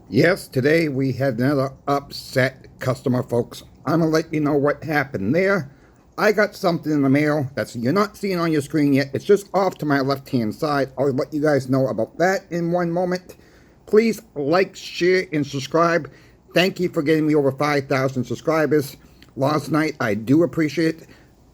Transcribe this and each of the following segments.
Yes, today we had another upset customer, folks. I'm gonna let you know what happened there. I got something in the mail that's you're not seeing on your screen yet. It's just off to my left-hand side. I'll let you guys know about that in one moment. Please like, share, and subscribe. Thank you for getting me over 5,000 subscribers last night. I do appreciate it.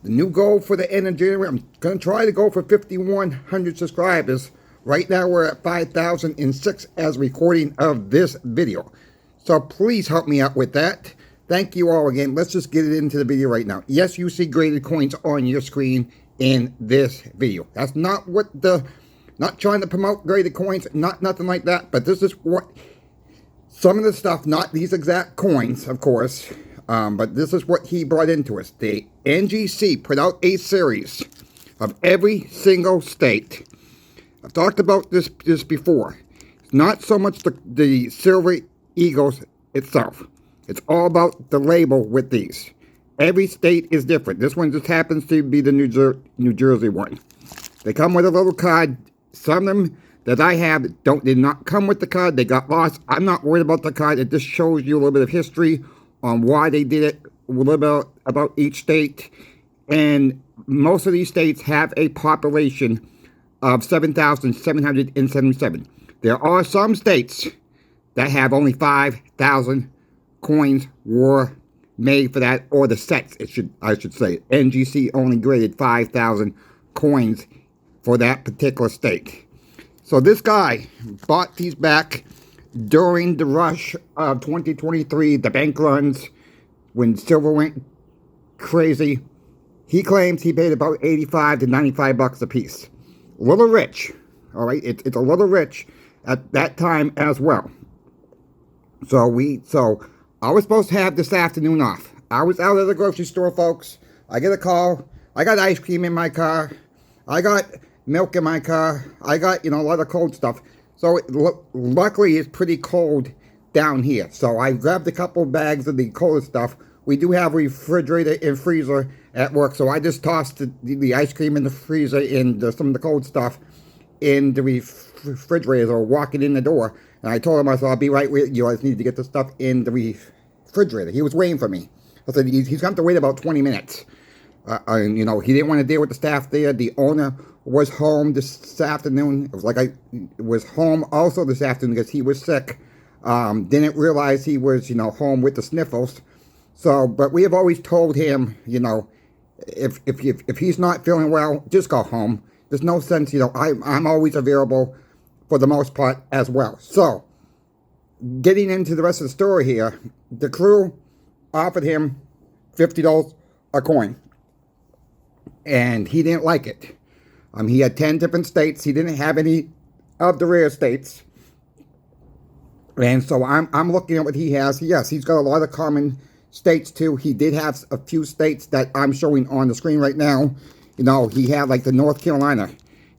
The new goal for the end of January, I'm going to try to go for 5,100 subscribers. Right now we're at 5,006 as recording of this video. So please help me out with that. Thank you all again. Let's just get it into the video right now. Yes, you see graded coins on your screen in this video. That's not what not trying to promote graded coins, nothing like that, but this is what some of the stuff, not these exact coins, of course, but this is what he brought into us. The NGC put out a series of every single state. I've talked about this before. It's not so much the silver eagles itself. It's all about the label with these. Every state is different. This one just happens to be the New Jersey one. They come with a little card. Some of them that I have did not come with the card. They got lost. I'm not worried about the card. It just shows you a little bit of history on why they did it, a little bit about each state. And most of these states have a population of 7,777. There are some states that have only 5,000 coins were made for that, or the sets, I should say. NGC only graded 5,000 coins for that particular state. So this guy bought these back during the rush of 2023, the bank runs, when silver went crazy. He claims he paid about 85 to 95 bucks a piece. A little rich, all right? It's a little rich at that time as well. So I was supposed to have this afternoon off. I was out at the grocery store, folks. I get a call. I got ice cream in my car. I got milk in my car. I got, a lot of cold stuff. So luckily it's pretty cold down here. So I grabbed a couple bags of the cold stuff. We do have a refrigerator and freezer at work, so I just tossed the ice cream in the freezer and some of the cold stuff in the refrigerator or walking in the door. And I told him, I said, I'll be right with you. I just need to get the stuff in the refrigerator. He was waiting for me. I said, he's going to have to wait about 20 minutes. And, he didn't want to deal with the staff there. The owner was home this afternoon. It was like I was home also this afternoon because he was sick. Didn't realize he was, home with the sniffles. So, but we have always told him, if he's not feeling well, just go home. There's no sense, I'm always available for the most part as well. So, getting into the rest of the story here, the crew offered him $50 a coin. And he didn't like it. He had 10 different states. He didn't have any of the rare states. And so I'm looking at what he has. Yes, he's got a lot of common states too. He did have a few states that I'm showing on the screen right now. He had like the North Carolina.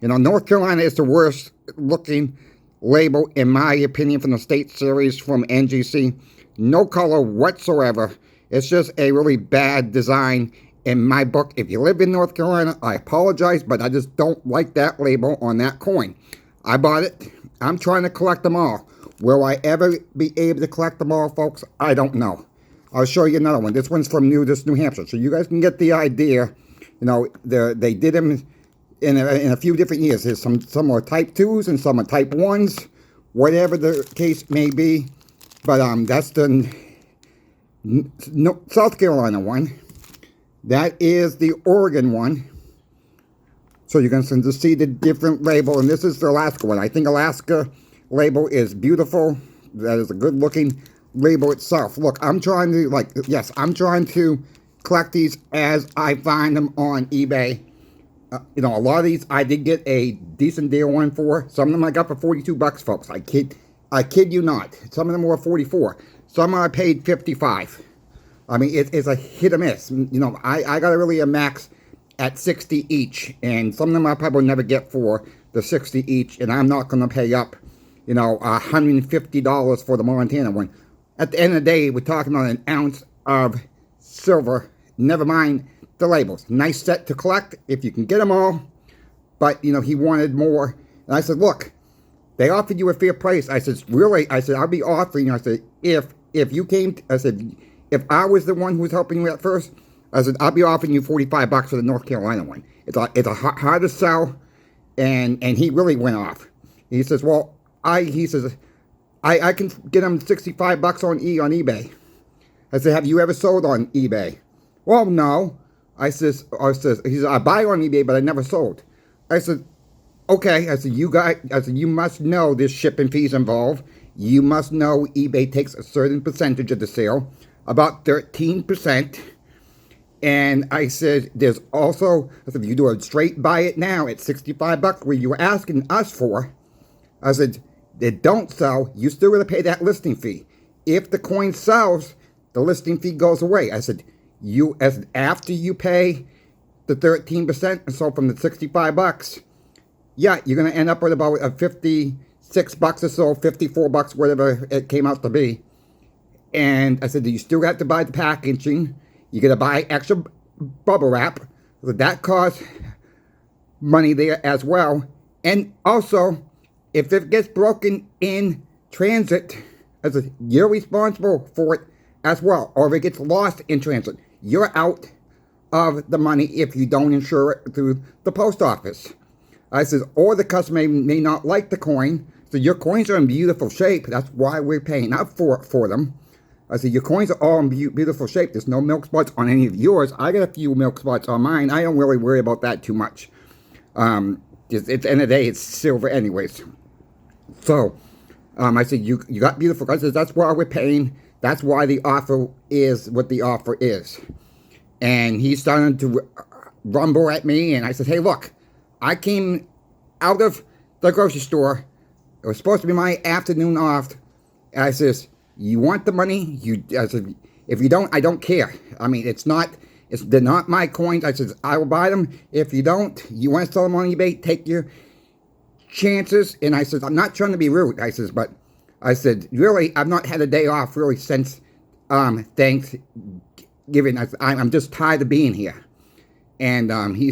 North Carolina is the worst looking label, in my opinion, from the state series from NGC. No color whatsoever. It's just a really bad design in my book. If you live in North Carolina, I apologize, but I just don't like that label on that coin. I bought it. I'm trying to collect them all. Will I ever be able to collect them all, folks? I don't know. I'll show you another one. This one's from New Hampshire, so you guys can get the idea. They did them in a few different years. There's some are type 2s and some are type 1s, whatever the case may be. But that's the South Carolina one. That is the Oregon one. So you can just see the different label, and this is the Alaska one. I think Alaska label is beautiful. That is a good looking label itself. Look, I'm trying to I'm trying to collect these as I find them on eBay. A lot of these I did get a decent deal on for. Some of them I got for 42 bucks, folks. I kid you not. Some of them were 44. Some I paid 55. It's a hit or miss. I got really a max at 60 each, and some of them I probably never get for the 60 each, and I'm not going to pay up, $150 for the Montana one. At the end of the day, we're talking about an ounce of silver. Never mind the labels. Nice set to collect if you can get them all. But, he wanted more. And I said, look, they offered you a fair price. I said, really? I said, I'll be offering you. I said, if you came, I said, if I was the one who was helping you at first, I said, I'll be offering you $45 for the North Carolina one. It's a hard to sell, and he really went off. He says, well, he says, I can get them $65 on eBay. I said, have you ever sold on eBay? Well, no. He says, I buy on eBay, but I never sold. I said, okay. I said, you must know there's shipping fees involved. You must know eBay takes a certain percentage of the sale, about 13%. And I said, there's also, I said, if you do a straight buy it now at $65, where you were asking us for, I said, they don't sell, you still got to pay that listing fee. If the coin sells, the listing fee goes away. I said, after you pay the 13%, and so from the $65, yeah, you're going to end up with about $56 or so, $54, whatever it came out to be. And I said, you still have to buy the packaging. You got to buy extra bubble wrap. So that costs money there as well. And also, if it gets broken in transit, I said, you're responsible for it as well. Or if it gets lost in transit, you're out of the money if you don't insure it through the post office. I said, or the customer may not like the coin. So your coins are in beautiful shape. That's why we're paying up for them. I said, your coins are all in beautiful shape. There's no milk spots on any of yours. I got a few milk spots on mine. I don't really worry about that too much. At the end of the day, it's silver anyways. So, I said, you got beautiful. I said, that's why we're paying. That's why the offer is what the offer is. And he's starting to rumble at me. And I said, hey, look, I came out of the grocery store. It was supposed to be my afternoon off. And I says, you want the money? I said, if you don't, I don't care. I mean, they're not my coins. I said, I will buy them. If you don't, you want to sell them on eBay, take your chances. And I said, I'm not trying to be rude. I said, really, I've not had a day off really since Thanksgiving. I'm just tired of being here. And he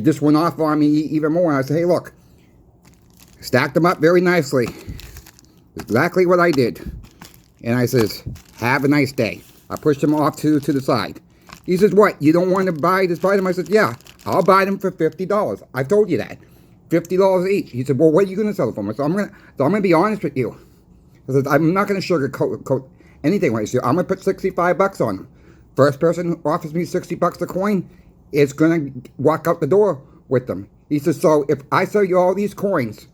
just went off on me even more. And I said, hey, look, stacked them up very nicely. Exactly what I did. And I says, have a nice day. I pushed him off to the side. He says, what, you don't want to buy them? I said, yeah, I'll buy them for $50. I told you that. $50 each. He said, well, what are you going to sell it for? So I'm going to be honest with you. I said, I'm not going to sugarcoat anything right here. I'm going to put $65 on them. First person who offers me $60 a coin is going to walk out the door with them. He says, so if I sell you all these coins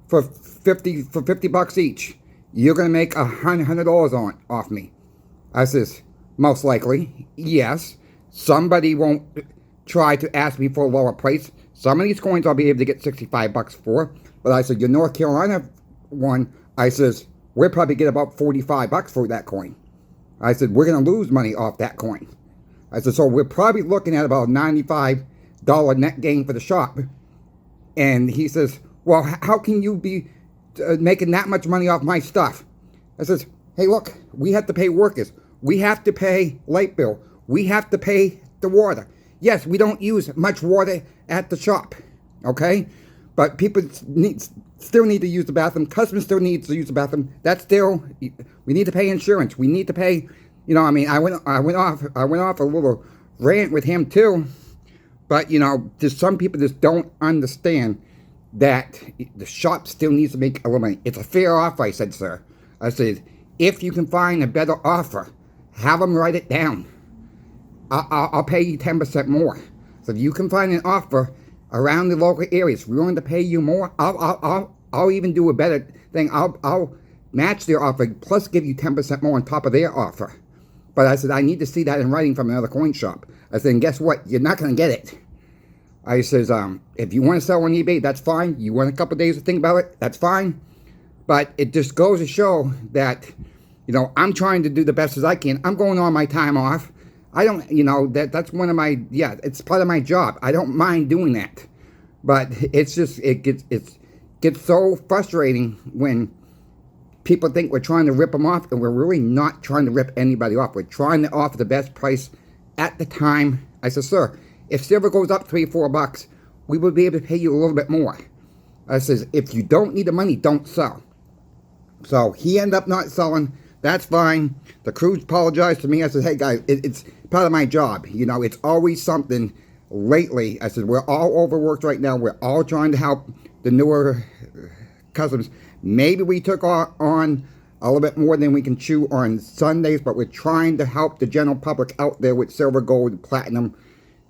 for $50 each, you're going to make $100 off me. I says, most likely, yes. Somebody won't try to ask me for a lower price. Some of these coins I'll be able to get $65 for. But I said, your North Carolina one, I says, we'll probably get about $45 for that coin. I said, we're going to lose money off that coin. I said, so we're probably looking at about $95 net gain for the shop. And he says, well, how can you be making that much money off my stuff? I says, hey, look, we have to pay workers. We have to pay light bill. We have to pay the water. Yes, we don't use much water at the shop, okay? But people still need to use the bathroom. Customers still need to use the bathroom. We need to pay insurance. We need to pay, I went off a little rant with him too. But, there's some people just don't understand that the shop still needs to make a little money. It's a fair offer, I said, sir. I said, if you can find a better offer, have them write it down. I'll pay you 10% more. So if you can find an offer around the local areas willing to pay you more, I'll even do a better thing. I'll match their offer plus give you 10% more on top of their offer. But I said, I need to see that in writing from another coin shop. I said, and guess what? You're not going to get it. I says, if you want to sell on eBay, that's fine. You want a couple of days to think about it, that's fine. But it just goes to show that, I'm trying to do the best as I can. I'm going on my time off. I don't, that's one of my, it's part of my job. I don't mind doing that. But it's just, it gets so frustrating when people think we're trying to rip them off, and we're really not trying to rip anybody off. We're trying to offer the best price at the time. I said, sir, if silver goes up $3 or $4, we would be able to pay you a little bit more. I says, if you don't need the money, don't sell. So he ended up not selling. That's fine. The crew apologized to me. I said, hey, guys, it's part of my job. You know, it's always something. Lately, I said, we're all overworked right now. We're all trying to help the newer customers. Maybe we took on a little bit more than we can chew on Sundays, but we're trying to help the general public out there with silver, gold, platinum,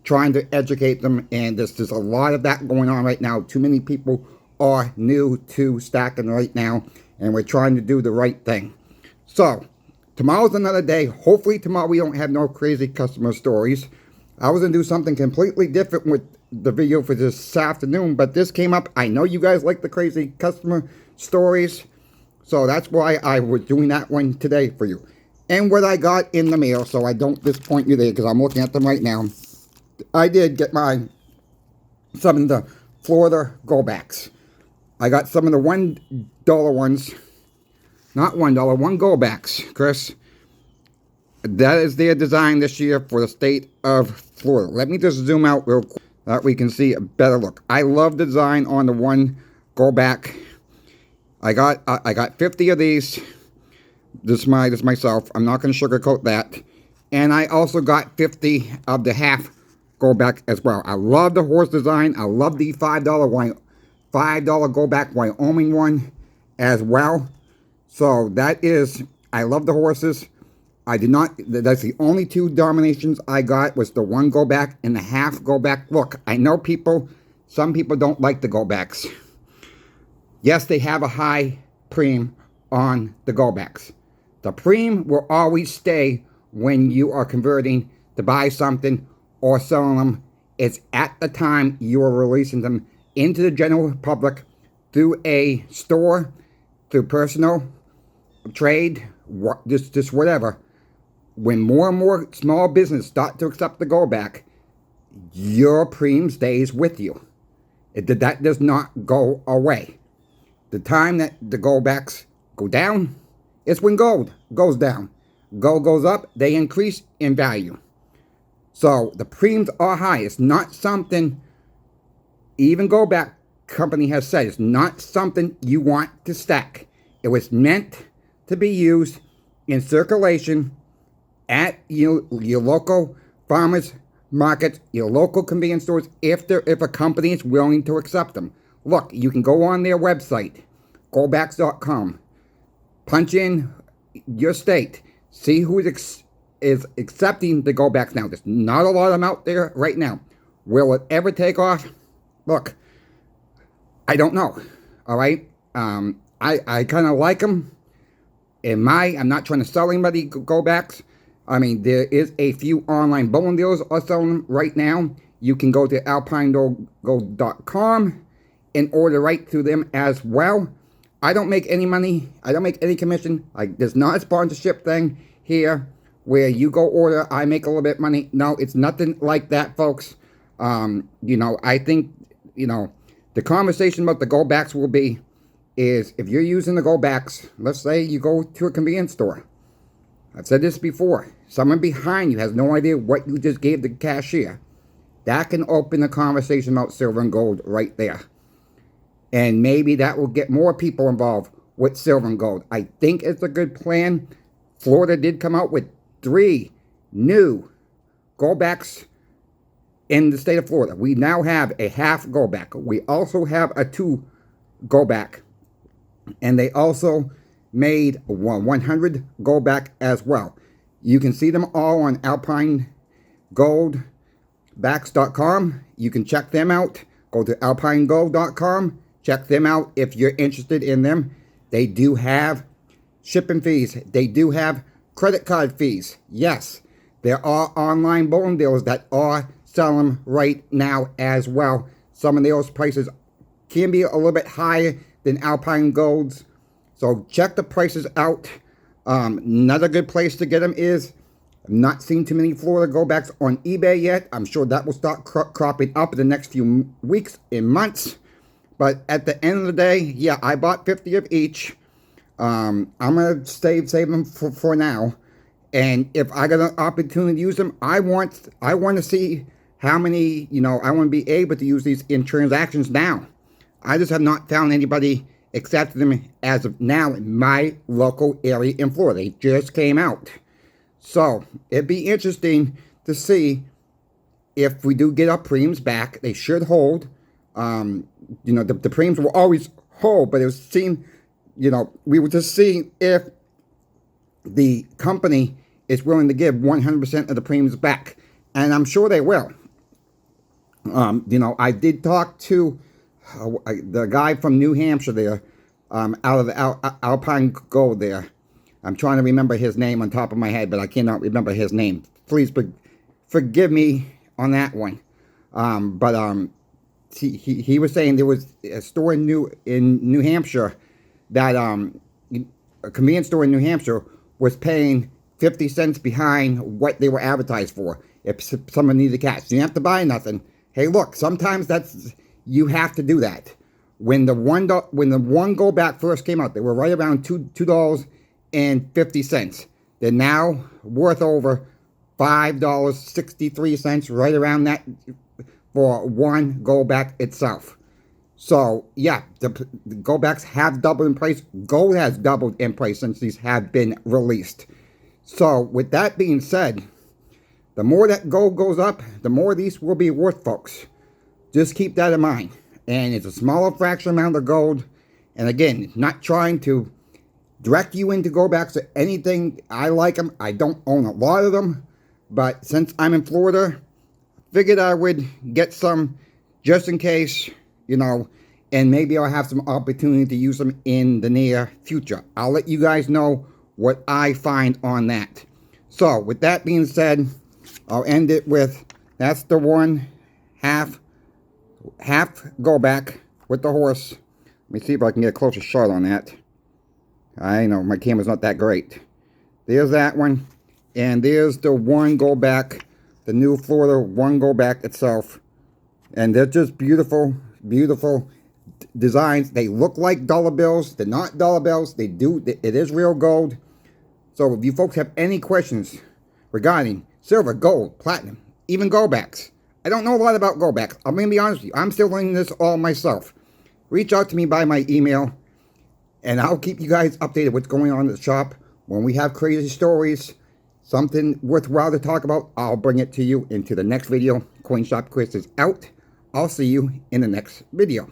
trying to educate them. And there's a lot of that going on right now. Too many people are new to stacking right now, and we're trying to do the right thing. So tomorrow's another day. Hopefully tomorrow we don't have no crazy customer stories. I was going to do something completely different with the video for this afternoon, but this came up. I know you guys like the crazy customer stories, so that's why I was doing that one today for you. And what I got in the mail, so I don't disappoint you there, because I'm looking at them right now. I did get some of the Florida goldbacks. I got some of the $1 ones. Not $1, one goldbacks, Chris. That is their design this year for the state of Florida. Let me just zoom out real quick so that we can see a better look. I love the design on the one goldback. I got 50 of these. This is myself. I'm not going to sugarcoat that. And I also got 50 of the half goldback as well. I love the horse design. I love the $5 goldback Wyoming one as well. So that is, I love the horses. I did not, that's the only two denominations I got was the one goldback and the half goldback. Look, I know some people don't like the goldbacks. Yes, they have a high premium on the goldbacks. The premium will always stay when you are converting to buy something or selling them. It's at the time you are releasing them into the general public through a store, through personal trade, just whatever. When more and more small business start to accept the goldback, your premium stays with you. That does not go away. The time that the goldbacks go down, it's when gold goes down. Gold goes up, they increase in value. So the premiums are high. It's not something, even goldback company has said, it's not something you want to stack. It was meant to be used in circulation at your local farmers markets, your local convenience stores, if a company is willing to accept them. Look, you can go on their website, goldbacks.com, punch in your state, see who is accepting the goldbacks now. There's not a lot of them out there right now. Will it ever take off? Look, I don't know. All right, I kind of like them. I'm not trying to sell anybody goldbacks. I mean, there is a few online bowling dealers are selling them right now. You can go to alpinegold.com and order right through them as well. I don't make any money. I don't make any commission. There's not a sponsorship thing here where you go order, I make a little bit of money. No, it's nothing like that, folks. I think, the conversation about the goldbacks will be is if you're using the goldbacks, let's say you go to a convenience store. I've said this before. Someone behind you has no idea what you just gave the cashier. That can open the conversation about silver and gold right there. And maybe that will get more people involved with silver and gold. I think it's a good plan. Florida did come out with 3 new goldbacks in the state of Florida. We now have a half goldback. We also have a 2 goldback. And they also made 100 goldback as well. You can see them all on alpinegoldbacks.com. You can check them out. Go to alpinegold.com. Check them out if you're interested in them. They do have shipping fees. They do have credit card fees. Yes, there are online bowling dealers that are selling them right now as well. Some of those prices can be a little bit higher than Alpine Gold's. So check the prices out. Another good place to get them is, I've not seen too many Florida goldbacks on eBay yet. I'm sure that will start cropping up in the next few weeks and months. But at the end of the day, yeah, I bought 50 of each. I'm going to save them for now. And if I got an opportunity to use them, I want to see how many, I want to be able to use these in transactions now. I just have not found anybody accepting them as of now in my local area in Florida. They just came out. So it'd be interesting to see if we do get our premiums back. They should hold. The premiums will always hold, but it was seen, we were just seeing if the company is willing to give 100% of the premiums back. And I'm sure they will. I did talk to the guy from New Hampshire there, out of the Alpine Gold there. I'm trying to remember his name on top of my head, but I cannot remember his name. Please forgive me on that one. He was saying there was a store in New Hampshire that a convenience store in New Hampshire was paying 50 cents behind what they were advertised for if someone needed cash. So you didn't have to buy nothing. Hey, look, sometimes you have to do that. When the one goldback first came out, they were right around $2.50. They're now worth over $5.63, right around that for one goldback itself. So yeah, the goldbacks have doubled in price. Gold has doubled in price since these have been released. So with that being said, the more that gold goes up, the more these will be worth, folks. Just keep that in mind. And it's a smaller fraction amount of gold. And again, not trying to direct you into goldbacks or anything. I like them. I don't own a lot of them. But since I'm in Florida, figured I would get some just in case, and maybe I'll have some opportunity to use them in the near future. I'll let you guys know what I find on that. So with that being said, I'll end it with, that's the one half goldback with the horse. Let me see if I can get a closer shot on that. I know my camera's not that great. There's that one. And there's the one goldback, the new Florida one goldback itself. And they're just beautiful, beautiful designs. They look like dollar bills. They're not dollar bills. It is real gold. So if you folks have any questions regarding silver, gold, platinum, even goldbacks, I don't know a lot about goldbacks. I'm going to be honest with you. I'm still learning this all myself. Reach out to me by my email, and I'll keep you guys updated what's going on at the shop. When we have crazy stories, something worthwhile to talk about, I'll bring it to you into the next video. Coin Shop Chris is out. I'll see you in the next video.